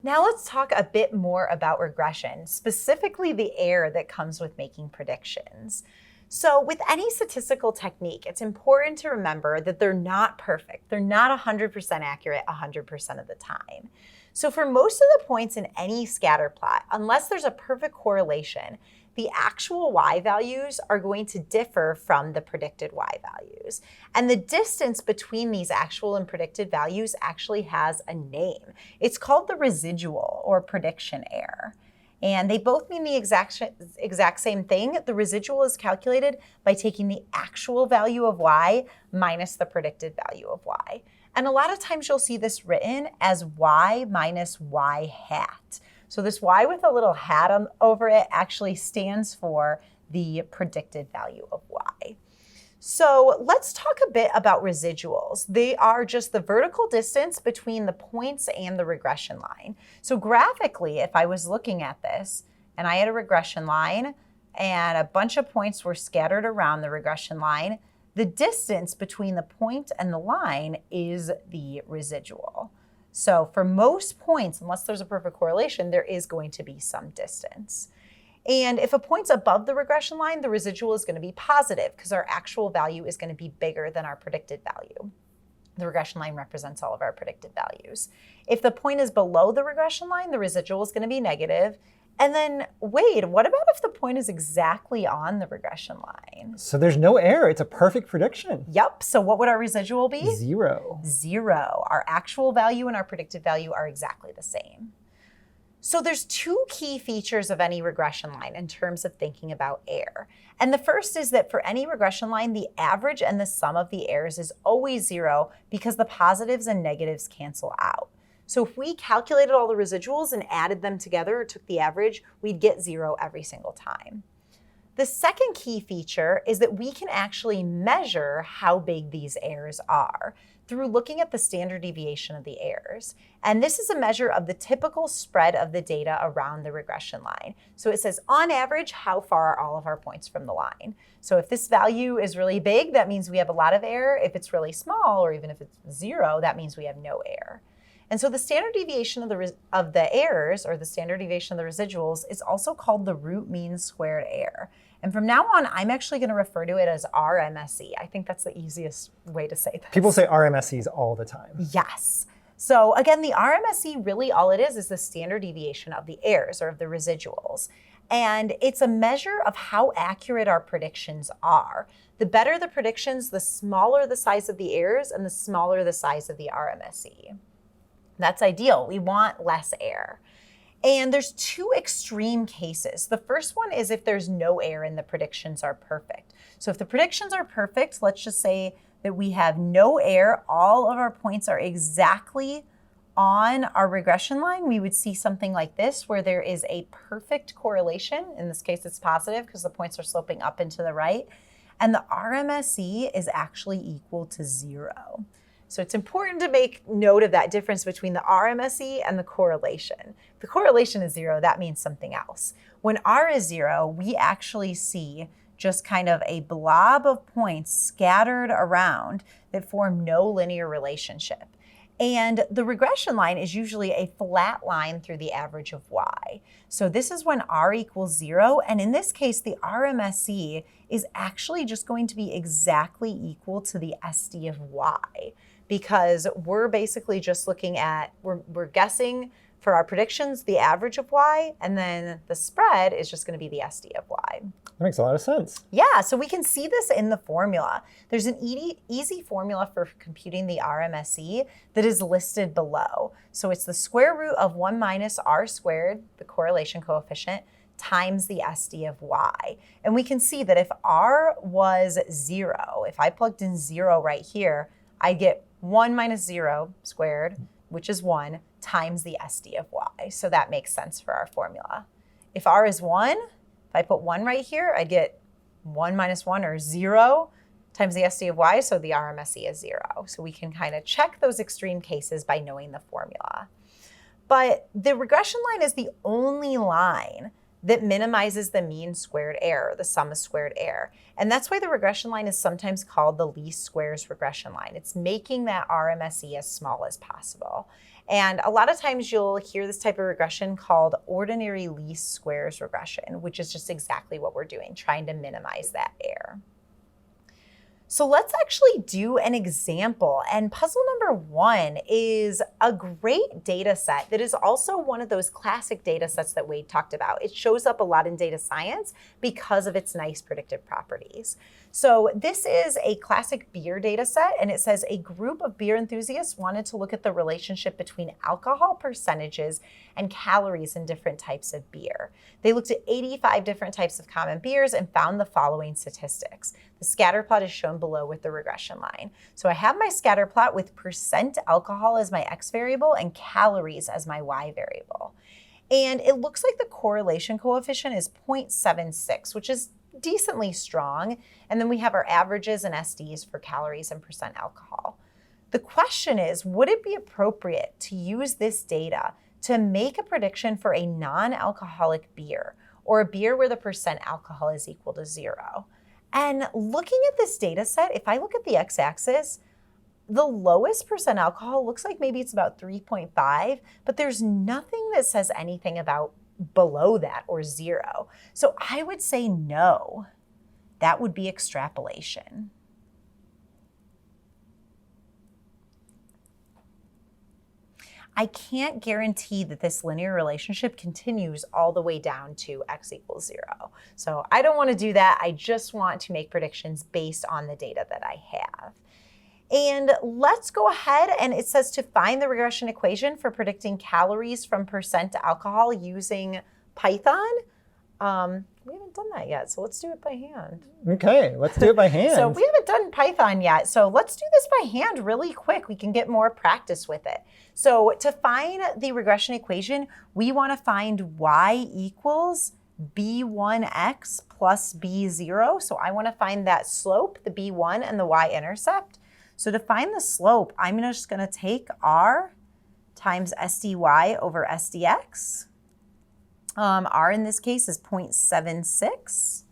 Now let's talk a bit more about regression, specifically the error that comes with making predictions. So with any statistical technique, it's important to remember that they're not perfect. They're not 100% accurate 100% of the time. So for most of the points in any scatter plot, unless there's a perfect correlation, the actual y values are going to differ from the predicted y values. And the distance between these actual and predicted values actually has a name. It's called the residual or prediction error. And they both mean the exact same thing. The residual is calculated by taking the actual value of y minus the predicted value of y. And a lot of times you'll see this written as y minus y hat. So this y with a little hat over it actually stands for the predicted value of y. So let's talk a bit about residuals. They are just the vertical distance between the points and the regression line. So graphically, if I was looking at this and I had a regression line and a bunch of points were scattered around the regression line, the distance between the point and the line is the residual. So for most points, unless there's a perfect correlation, there is going to be some distance. And if a point's above the regression line, the residual is going to be positive because our actual value is going to be bigger than our predicted value. The regression line represents all of our predicted values. If the point is below the regression line, the residual is going to be negative. And then, wait, what about if the point is exactly on the regression line? So there's no error. It's a perfect prediction. Yep. So what would our residual be? 0. 0. Our actual value and our predicted value are exactly the same. So there's two key features of any regression line in terms of thinking about error. And the first is that for any regression line, the average and the sum of the errors is always 0 because the positives and negatives cancel out. So if we calculated all the residuals and added them together or took the average, we'd get 0 every single time. The second key feature is that we can actually measure how big these errors are through looking at the standard deviation of the errors. And this is a measure of the typical spread of the data around the regression line. So it says, on average, how far are all of our points from the line? So if this value is really big, that means we have a lot of error. If it's really small, or even if it's 0, that means we have no error. And so the standard deviation of the errors, or the standard deviation of the residuals, is also called the root mean squared error. And from now on, I'm actually going to refer to it as RMSE. I think that's the easiest way to say this. People say RMSEs all the time. Yes. So again, the RMSE, really all it is the standard deviation of the errors, or of the residuals. And it's a measure of how accurate our predictions are. The better the predictions, the smaller the size of the errors, and the smaller the size of the RMSE. That's ideal. We want less error. And there's two extreme cases. The first one is if there's no error and the predictions are perfect. So if the predictions are perfect, let's just say that we have no error, all of our points are exactly on our regression line, we would see something like this where there is a perfect correlation. In this case, it's positive because the points are sloping up and to the right. And the RMSE is actually equal to 0. So it's important to make note of that difference between the RMSE and the correlation. If the correlation is 0, that means something else. When R is 0, we actually see just kind of a blob of points scattered around that form no linear relationship. And the regression line is usually a flat line through the average of y. So this is when R equals 0, and in this case, the RMSE is actually just going to be exactly equal to the SD of y, because we're basically just looking at, we're guessing for our predictions the average of y, and then the spread is just going to be the SD of y. That makes a lot of sense. Yeah, so we can see this in the formula. There's an easy formula for computing the RMSE that is listed below. So it's the square root of 1 minus r squared, the correlation coefficient, times the SD of y. And we can see that if r was 0, if I plugged in 0 right here, I'd get 1 minus 0 squared, which is 1, times the SD of y. So that makes sense for our formula. If r is 1, if I put 1 right here, I'd get 1 minus 1, or 0, times the SD of y, so the RMSE is 0. So we can kind of check those extreme cases by knowing the formula. But the regression line is the only line that minimizes the mean squared error, the sum of squared error. And that's why the regression line is sometimes called the least squares regression line. It's making that RMSE as small as possible. And a lot of times you'll hear this type of regression called ordinary least squares regression, which is just exactly what we're doing, trying to minimize that error. So let's actually do an example. And puzzle number 1 is a great data set that is also one of those classic data sets that Wade talked about. It shows up a lot in data science because of its nice predictive properties. So this is a classic beer data set, and it says a group of beer enthusiasts wanted to look at the relationship between alcohol percentages and calories in different types of beer. They looked at 85 different types of common beers and found the following statistics. The scatter plot is shown below with the regression line. So I have my scatter plot with percent alcohol as my X variable and calories as my Y variable. And it looks like the correlation coefficient is 0.76, which is decently strong. And then we have our averages and SDs for calories and percent alcohol. The question is, would it be appropriate to use this data to make a prediction for a non-alcoholic beer or a beer where the percent alcohol is equal to 0? And looking at this data set, if I look at the x-axis, the lowest percent alcohol looks like maybe it's about 3.5, but there's nothing that says anything about below that or 0. So I would say no. That would be extrapolation. I can't guarantee that this linear relationship continues all the way down to x equals 0. So I don't want to do that. I just want to make predictions based on the data that I have. And let's go ahead, and it says to find the regression equation for predicting calories from percent alcohol using Python. We haven't done that yet, so let's do it by hand. Okay, let's do it by hand. So we haven't done Python yet, so let's do this by hand really quick. We can get more practice with it. So to find the regression equation, we want to find y equals b1x plus b0. So I want to find that slope, the b1, and the y-intercept. So to find the slope, I'm just going to take r times sdy over sdx. R in this case is 0.76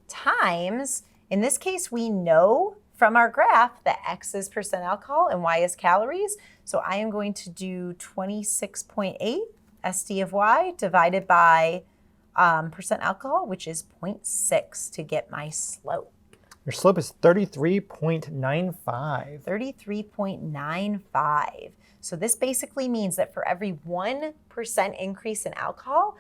times, in this case, we know from our graph that x is percent alcohol and y is calories. So I am going to do 26.8 SD of y divided by percent alcohol, which is 0.6 to get my slope. Your slope is 33.95. 33.95. So this basically means that for every 1% increase in alcohol,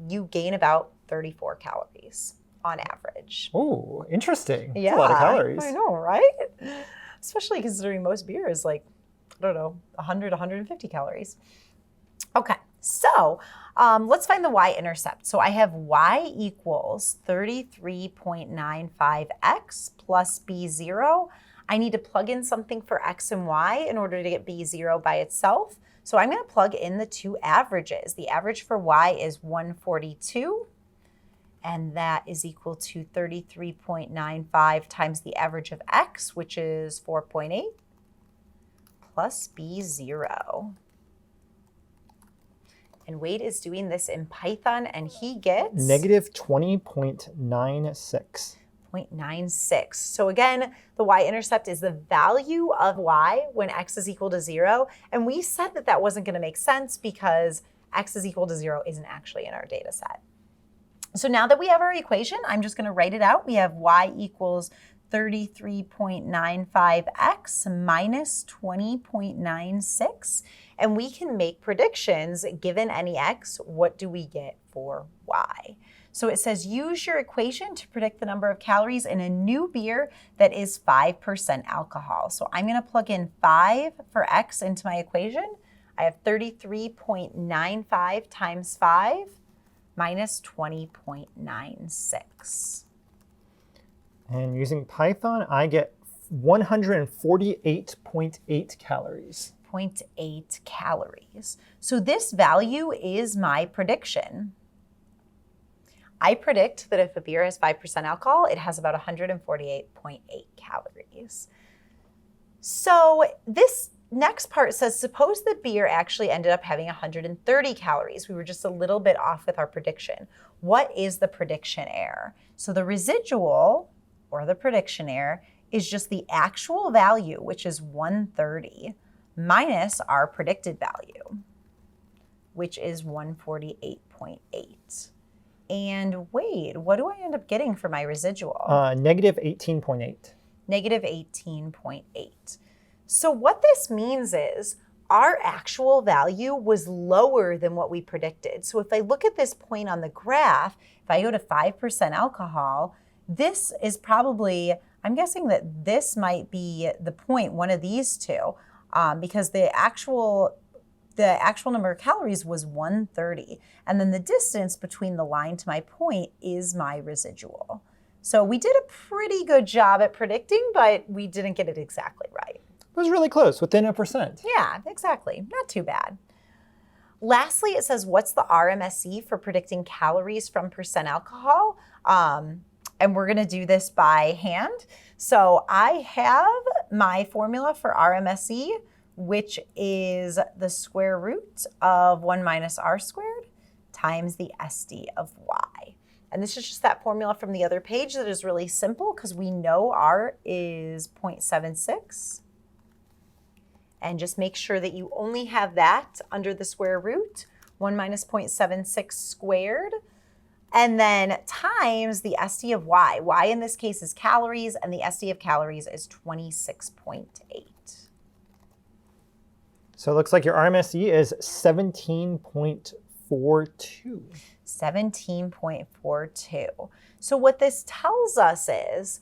you gain about 34 calories on average. Oh, interesting. Yeah, that's a lot of calories. I know, right? Especially considering most beer is like, I don't know, 100, 150 calories. Okay, so let's find the y-intercept. So I have y equals 33.95x plus b0. I need to plug in something for x and y in order to get b0 by itself. So I'm going to plug in the two averages. The average for y is 142, and that is equal to 33.95 times the average of x, which is 4.8, plus b0. And Wade is doing this in Python, and he gets negative 20.96. 0.96. So again, the y-intercept is the value of y when x is equal to 0. And we said that that wasn't going to make sense because x is equal to 0 isn't actually in our data set. So now that we have our equation, I'm just going to write it out. We have y equals 33.95x minus 20.96. And we can make predictions. Given any x, what do we get for y? So it says use your equation to predict the number of calories in a new beer that is 5% alcohol. So I'm going to plug in 5 for x into my equation. I have 33.95 times 5 minus 20.96. And using Python, I get 148.8 calories. 0.8 calories. So this value is my prediction. I predict that if a beer has 5% alcohol, it has about 148.8 calories. So this next part says, suppose the beer actually ended up having 130 calories. We were just a little bit off with our prediction. What is the prediction error? So the residual, or the prediction error, is just the actual value, which is 130, minus our predicted value, which is 148.8. And Wade, what do I end up getting for my residual? Negative 18.8. Negative 18.8. So what this means is our actual value was lower than what we predicted. So if I look at this point on the graph, if I go to 5% alcohol, this is probably, I'm guessing that this might be the point, one of these two, because the actual number of calories was 130. And then the distance between the line to my point is my residual. So we did a pretty good job at predicting, but we didn't get it exactly right. It was really close, within 1%. Yeah, exactly. Not too bad. Lastly, it says, what's the RMSE for predicting calories from percent alcohol? And we're going to do this by hand. So I have my formula for RMSE, which is the square root of 1 minus r squared times the SD of y. And this is just that formula from the other page that is really simple because we know r is 0.76. And just make sure that you only have that under the square root, 1 minus 0.76 squared, and then times the SD of y. Y in this case is calories, and the SD of calories is 26.8. So it looks like your RMSE is 17.42. 17.42. So what this tells us is,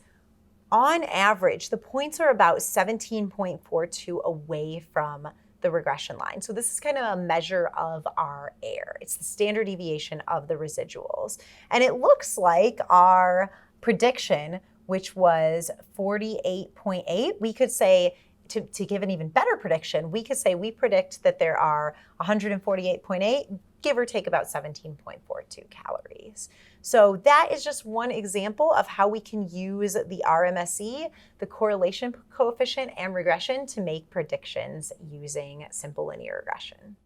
on average, the points are about 17.42 away from the regression line. So this is kind of a measure of our error. It's the standard deviation of the residuals. And it looks like our prediction, which was 48.8, we could say, to give an even better prediction, we could say we predict that there are 148.8, give or take about 17.42 calories. So that is just one example of how we can use the RMSE, the correlation coefficient, and regression to make predictions using simple linear regression.